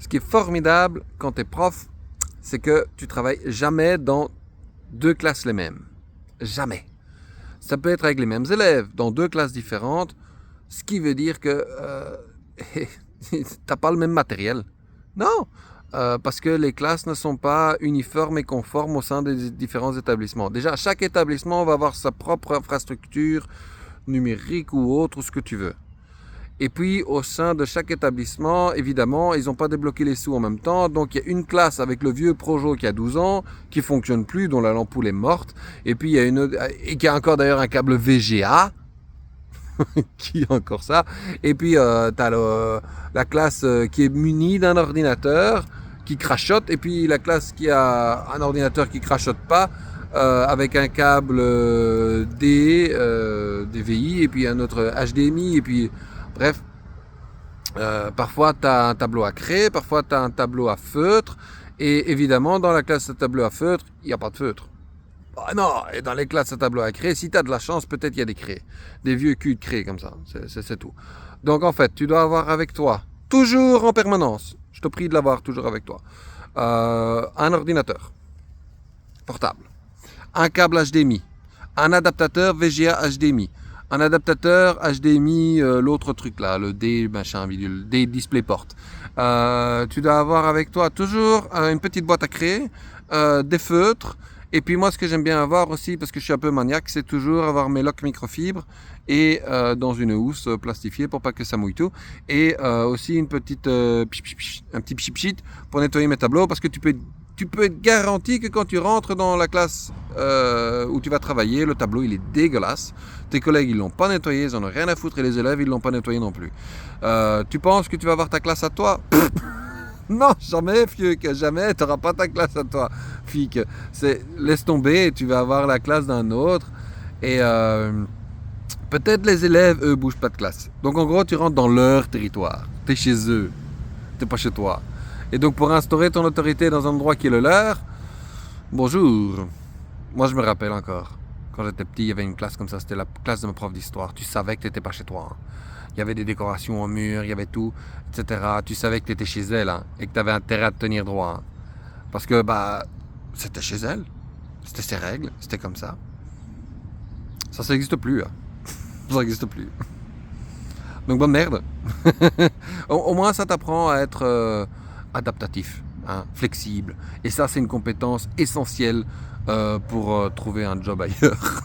Ce qui est formidable quand tu es prof, c'est que tu travailles jamais dans deux classes les mêmes. Jamais. Ça peut être avec les mêmes élèves, dans deux classes différentes, ce qui veut dire que t'as pas le même matériel. Non, parce que les classes ne sont pas uniformes et conformes au sein des différents établissements. Déjà, chaque établissement va avoir sa propre infrastructure numérique ou autre, ou ce que tu veux. Et puis, au sein de chaque établissement, évidemment, ils n'ont pas débloqué les sous en même temps. Donc, il y a une classe avec le vieux Projo qui a 12 ans, qui fonctionne plus, dont la lampoule est morte. Et puis, il y a une autre, et qui a encore d'ailleurs un câble VGA. Qui a encore ça. Et puis, tu as la classe qui est munie d'un ordinateur qui crachote. Et puis, la classe qui a un ordinateur qui crachote pas, avec un câble DVI, et puis un autre HDMI, et puis bref, parfois tu as un tableau à craie, parfois tu as un tableau à feutre, et évidemment dans la classe de tableau à feutre, il n'y a pas de feutre. Ah non, et dans les classes à tableau à craie, si tu as de la chance, peut-être il y a des craies, des vieux culs de craie comme ça, c'est tout. Donc en fait, tu dois avoir avec toi, toujours en permanence, je te prie de l'avoir toujours avec toi, un ordinateur portable, un câble HDMI, un adaptateur VGA HDMI, un adaptateur HDMI, l'autre truc là, le D machin, le D DisplayPort. Tu dois avoir avec toi toujours une petite boîte à craie, des feutres. Et puis moi, ce que j'aime bien avoir aussi, parce que je suis un peu maniaque, c'est toujours avoir mes loques microfibres et dans une housse plastifiée pour pas que ça mouille tout. Et aussi une petite un petit pchit pour nettoyer mes tableaux, parce que tu peux être garanti que quand tu rentres dans la classe où tu vas travailler, le tableau il est dégueulasse. Tes collègues ils l'ont pas nettoyé, ils en ont rien à foutre, et les élèves ils l'ont pas nettoyé non plus. Tu penses que tu vas avoir ta classe à toi? Non, jamais, Fiuk, jamais, tu n'auras pas ta classe à toi, Fiuk. Laisse tomber, tu vas avoir la classe d'un autre. Et peut-être les élèves, eux, bougent pas de classe. Donc en gros, tu rentres dans leur territoire. Tu es chez eux, tu n'es pas chez toi. Et donc pour instaurer ton autorité dans un endroit qui est le leur, bonjour. Moi je me rappelle encore, quand j'étais petit, il y avait une classe comme ça, c'était la classe de mon prof d'histoire. Tu savais que tu n'étais pas chez toi. Hein. Il y avait des décorations au mur, il y avait tout, etc. Tu savais que tu étais chez elle, hein, et que tu avais intérêt à te tenir droit. Hein. Parce que bah c'était chez elle. C'était ses règles, c'était comme ça. Ça n'existe plus. Hein. Ça n'existe plus. Donc bonne merde. Au moins ça t'apprend à être adaptatif, hein, flexible. Et ça c'est une compétence essentielle pour trouver un job ailleurs.